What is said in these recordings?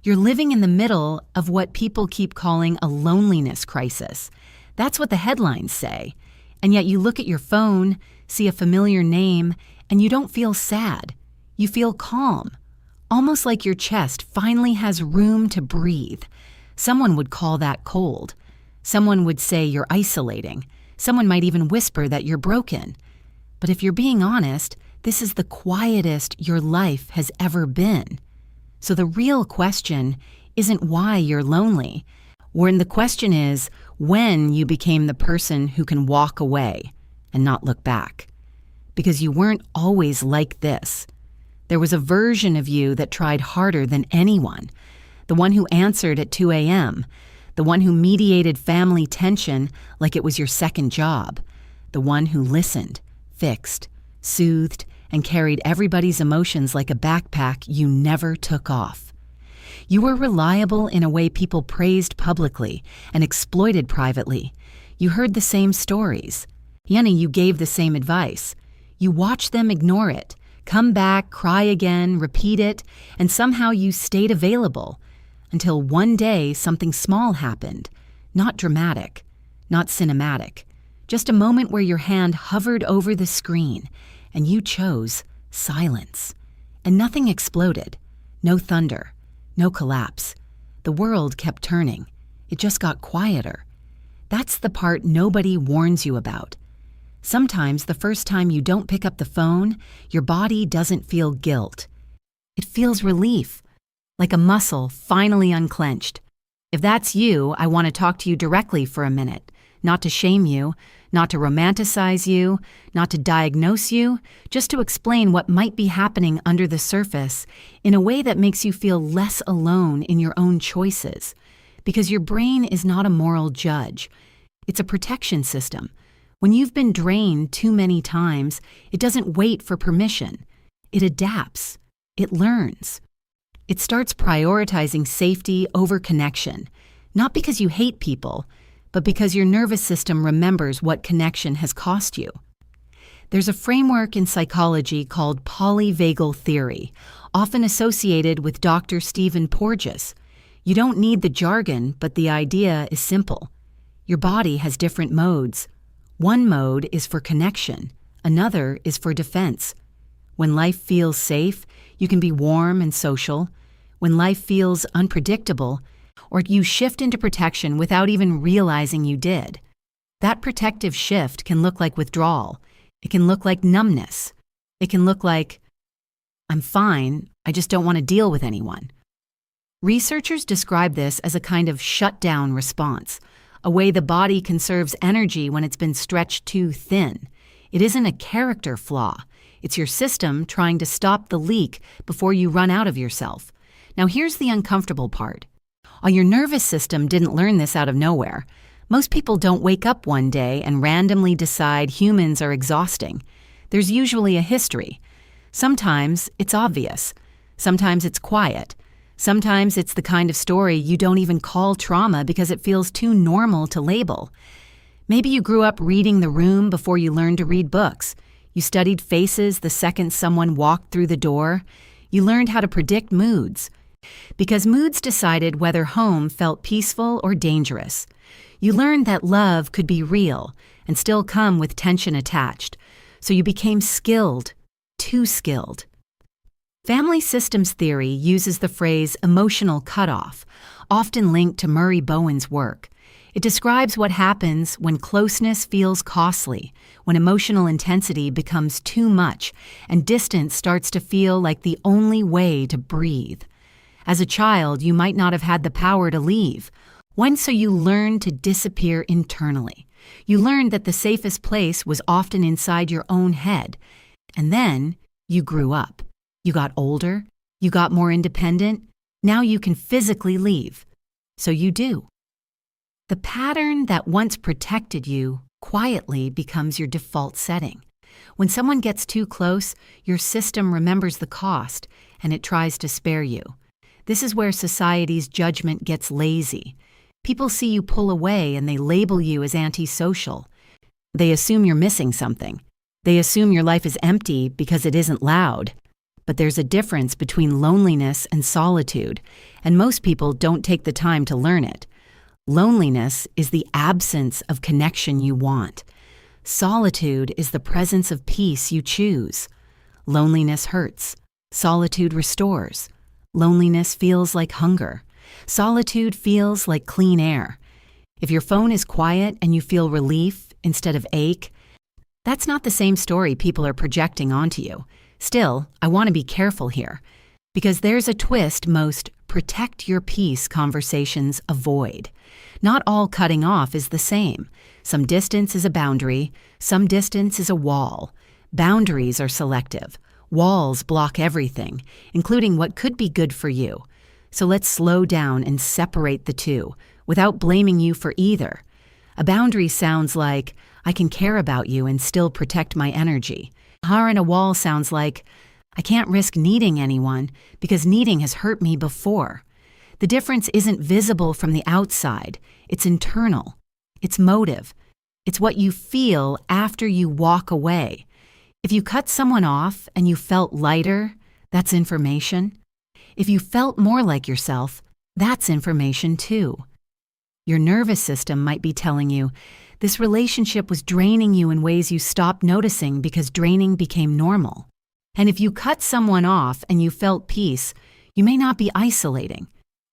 You're living in the middle of what people keep calling a loneliness crisis. That's what the headlines say. And yet you look at your phone, see a familiar name, and you don't feel sad. You feel calm, almost like your chest finally has room to breathe. Someone would call that cold. Someone would say you're isolating. Someone might even whisper that you're broken. But if you're being honest, this is the quietest your life has ever been. So the real question isn't why you're lonely. When the question is when you became the person who can walk away and not look back. Because you weren't always like this. There was a version of you that tried harder than anyone. The one who answered at 2 a.m., the one who mediated family tension like it was your second job, the one who listened, fixed, soothed, and carried everybody's emotions like a backpack you never took off. You were reliable in a way people praised publicly and exploited privately. You heard the same stories. You gave the same advice. You watched them ignore it, come back, cry again, repeat it, and somehow you stayed available until one day something small happened. Not dramatic, not cinematic, just a moment where your hand hovered over the screen and you chose silence. And nothing exploded. No thunder. No collapse. The world kept turning. It just got quieter. That's the part nobody warns you about. Sometimes the first time you don't pick up the phone, your body doesn't feel guilt. It feels relief, like a muscle finally unclenched. If that's you, I want to talk to you directly for a minute, not to shame you, not to romanticize you, not to diagnose you, just to explain what might be happening under the surface in a way that makes you feel less alone in your own choices. Because your brain is not a moral judge. It's a protection system. When you've been drained too many times, it doesn't wait for permission. It adapts. It learns. It starts prioritizing safety over connection, not because you hate people, but because your nervous system remembers what connection has cost you. There's a framework in psychology called polyvagal theory, often associated with Dr. Stephen Porges. You don't need the jargon, but the idea is simple. Your body has different modes. One mode is for connection, another is for defense. When life feels safe, you can be warm and social. When life feels unpredictable, or you shift into protection without even realizing you did. That protective shift can look like withdrawal. It can look like numbness. It can look like, I'm fine, I just don't want to deal with anyone. Researchers describe this as a kind of shutdown response, a way the body conserves energy when it's been stretched too thin. It isn't a character flaw. It's your system trying to stop the leak before you run out of yourself. Now here's the uncomfortable part. Your nervous system didn't learn this out of nowhere. Most people don't wake up one day and randomly decide humans are exhausting. There's usually a history. Sometimes it's obvious. Sometimes it's quiet. Sometimes it's the kind of story you don't even call trauma because it feels too normal to label. Maybe you grew up reading The Room before you learned to read books. You studied faces the second someone walked through the door. You learned how to predict moods. Because moods decided whether home felt peaceful or dangerous. You learned that love could be real and still come with tension attached. So you became skilled, too skilled. Family systems theory uses the phrase emotional cutoff, often linked to Murray Bowen's work. It describes what happens when closeness feels costly, when emotional intensity becomes too much, and distance starts to feel like the only way to breathe. As a child, you might not have had the power to leave. So you learned to disappear internally. You learned that the safest place was often inside your own head. And then you grew up. You got older. You got more independent. Now you can physically leave. So you do. The pattern that once protected you quietly becomes your default setting. When someone gets too close, your system remembers the cost and it tries to spare you. This is where society's judgment gets lazy. People see you pull away and they label you as antisocial. They assume you're missing something. They assume your life is empty because it isn't loud. But there's a difference between loneliness and solitude, and most people don't take the time to learn it. Loneliness is the absence of connection you want. Solitude is the presence of peace you choose. Loneliness hurts. Solitude restores. Loneliness feels like hunger. Solitude feels like clean air. If your phone is quiet and you feel relief instead of ache, that's not the same story people are projecting onto you. Still, I want to be careful here, because there's a twist most protect your peace conversations avoid. Not all cutting off is the same. Some distance is a boundary, some distance is a wall. Boundaries are selective. Walls block everything, including what could be good for you. So let's slow down and separate the two, without blaming you for either. A boundary sounds like, I can care about you and still protect my energy. And a wall sounds like, I can't risk needing anyone because needing has hurt me before. The difference isn't visible from the outside. It's internal. It's motive. It's what you feel after you walk away. If you cut someone off and you felt lighter, that's information. If you felt more like yourself, that's information too. Your nervous system might be telling you, this relationship was draining you in ways you stopped noticing because draining became normal. And if you cut someone off and you felt peace, you may not be isolating.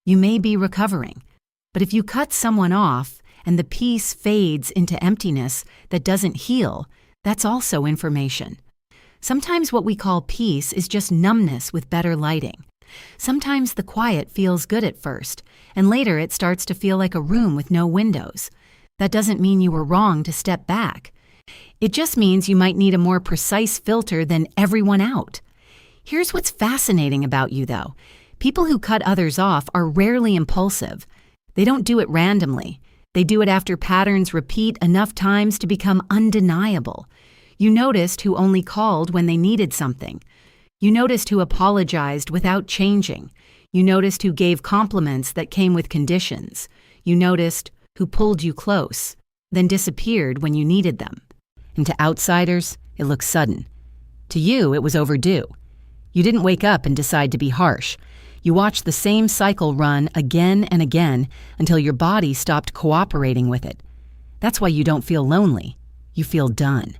You may be recovering. But if you cut someone off and the peace fades into emptiness that doesn't heal, that's also information. Sometimes what we call peace is just numbness with better lighting. Sometimes the quiet feels good at first, and later it starts to feel like a room with no windows. That doesn't mean you were wrong to step back. It just means you might need a more precise filter than everyone out. Here's what's fascinating about you, though. People who cut others off are rarely impulsive. They don't do it randomly. They do it after patterns repeat enough times to become undeniable. You noticed who only called when they needed something. You noticed who apologized without changing. You noticed who gave compliments that came with conditions. You noticed who pulled you close, then disappeared when you needed them. And to outsiders, it looks sudden. To you, it was overdue. You didn't wake up and decide to be harsh. You watched the same cycle run again and again until your body stopped cooperating with it. That's why you don't feel lonely. You feel done.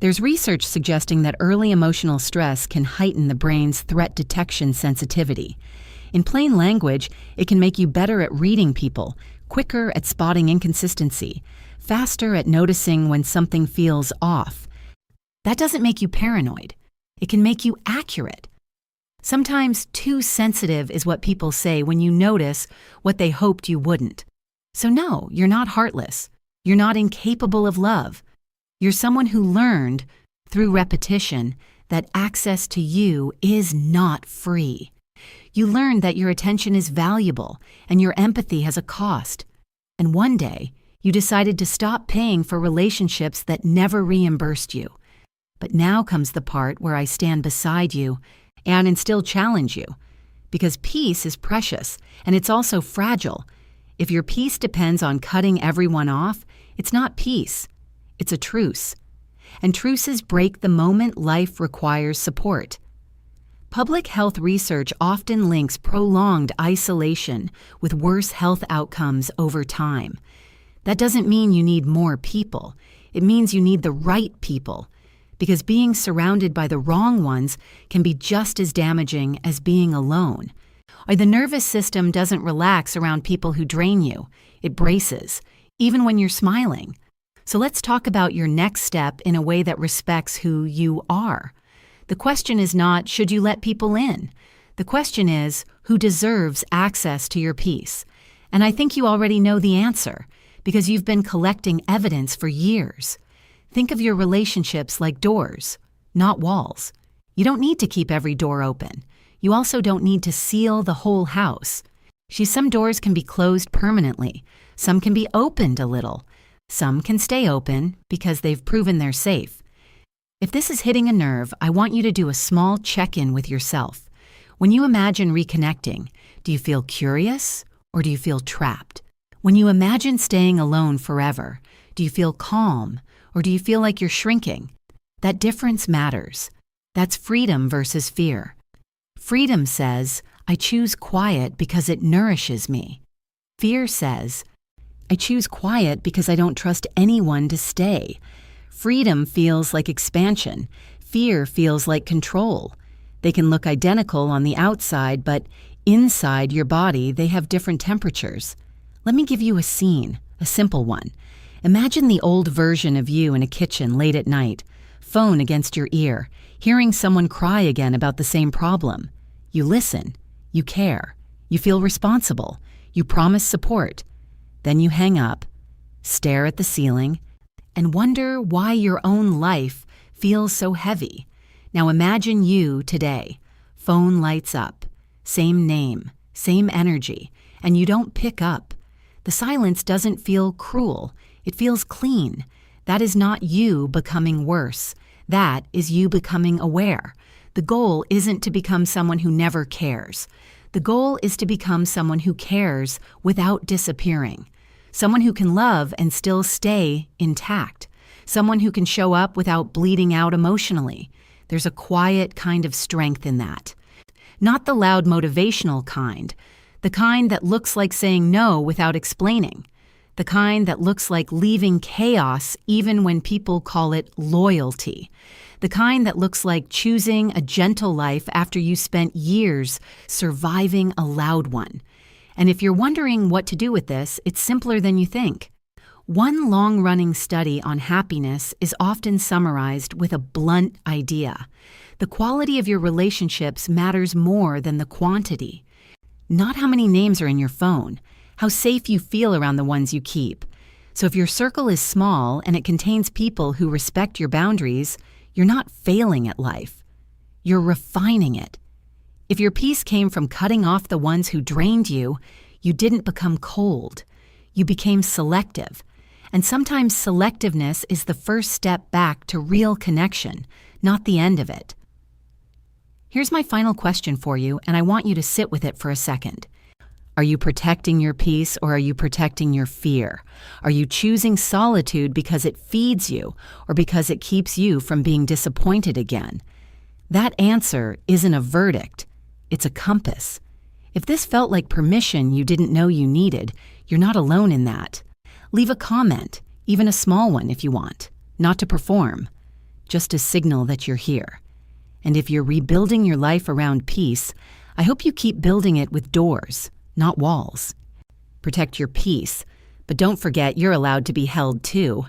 There's research suggesting that early emotional stress can heighten the brain's threat detection sensitivity. In plain language, it can make you better at reading people, quicker at spotting inconsistency, faster at noticing when something feels off. That doesn't make you paranoid. It can make you accurate. Sometimes too sensitive is what people say when you notice what they hoped you wouldn't. So no, you're not heartless. You're not incapable of love. You're someone who learned, through repetition, that access to you is not free. You learned that your attention is valuable and your empathy has a cost. And one day, you decided to stop paying for relationships that never reimbursed you. But now comes the part where I stand beside you and still challenge you. Because peace is precious, and it's also fragile. If your peace depends on cutting everyone off, it's not peace. It's a truce. And truces break the moment life requires support. Public health research often links prolonged isolation with worse health outcomes over time. That doesn't mean you need more people. It means you need the right people. Because being surrounded by the wrong ones can be just as damaging as being alone. Or the nervous system doesn't relax around people who drain you. It braces, even when you're smiling. So let's talk about your next step in a way that respects who you are. The question is not, should you let people in? The question is, who deserves access to your peace? And I think you already know the answer, because you've been collecting evidence for years. Think of your relationships like doors, not walls. You don't need to keep every door open. You also don't need to seal the whole house. Some doors can be closed permanently. Some can be opened a little. Some can stay open because they've proven they're safe. If this is hitting a nerve, I want you to do a small check-in with yourself. When you imagine reconnecting, do you feel curious or do you feel trapped? When you imagine staying alone forever, do you feel calm or do you feel like you're shrinking? That difference matters. That's freedom versus fear. Freedom says, I choose quiet because it nourishes me. Fear says, I choose quiet because I don't trust anyone to stay. Freedom feels like expansion. Fear feels like control. They can look identical on the outside, but inside your body, they have different temperatures. Let me give you a scene, a simple one. Imagine the old version of you in a kitchen late at night, phone against your ear, hearing someone cry again about the same problem. You listen, you care, you feel responsible, you promise support. Then you hang up, stare at the ceiling, and wonder why your own life feels so heavy. Now imagine you today. Phone lights up, same name, same energy, and you don't pick up. The silence doesn't feel cruel. It feels clean. That is not you becoming worse. That is you becoming aware. The goal isn't to become someone who never cares. The goal is to become someone who cares without disappearing. Someone who can love and still stay intact. Someone who can show up without bleeding out emotionally. There's a quiet kind of strength in that. Not the loud motivational kind. The kind that looks like saying no without explaining. The kind that looks like leaving chaos even when people call it loyalty. The kind that looks like choosing a gentle life after you spent years surviving a loud one. And if you're wondering what to do with this, it's simpler than you think. One long-running study on happiness is often summarized with a blunt idea. The quality of your relationships matters more than the quantity. Not how many names are in your phone, how safe you feel around the ones you keep. So if your circle is small and it contains people who respect your boundaries, you're not failing at life. You're refining it. If your peace came from cutting off the ones who drained you, you didn't become cold. You became selective. And sometimes selectiveness is the first step back to real connection, not the end of it. Here's my final question for you, and I want you to sit with it for a second. Are you protecting your peace or are you protecting your fear? Are you choosing solitude because it feeds you or because it keeps you from being disappointed again? That answer isn't a verdict. It's a compass. If this felt like permission you didn't know you needed, you're not alone in that. Leave a comment, even a small one if you want, not to perform, just to signal that you're here. And if you're rebuilding your life around peace, I hope you keep building it with doors, not walls. Protect your peace, but don't forget you're allowed to be held too.